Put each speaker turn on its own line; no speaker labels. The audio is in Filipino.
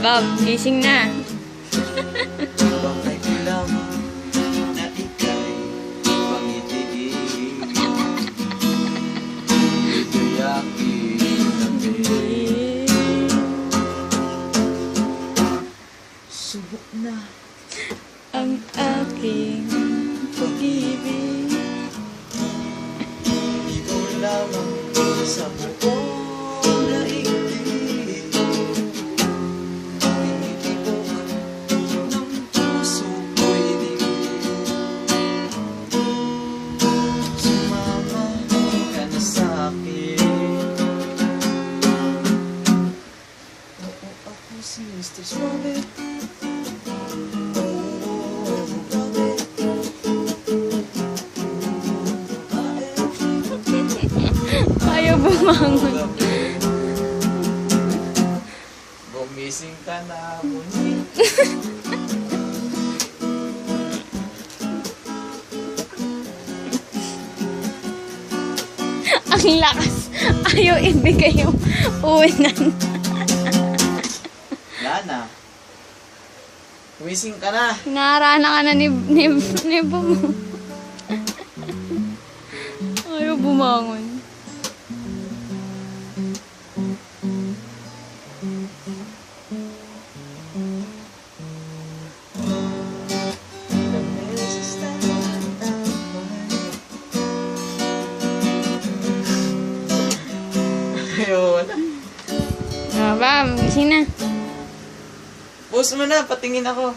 Bob, gising na.
Bakit lang na ika'y pangitiin? Ito'y aking gabi. Subok na
Ang aking
pag-ibig. Ikaw lamang sa buong daigdig. Tinitibok ng puso ko'y dibdib. Sumama ka na sa'kin. Oo, ako si Mr. Suave.
ayaw bumangon.
Gumising ka na muli.
Ang lakas. Ayaw ibigay yung uwinan.
Wala na. Gumising ka na.
Naharana ka na ni Bob. Ayaw bumangon.
Ilang beses na naman. Ayun.
Ah, Bob, gising na.
Post mo na, patingin ako.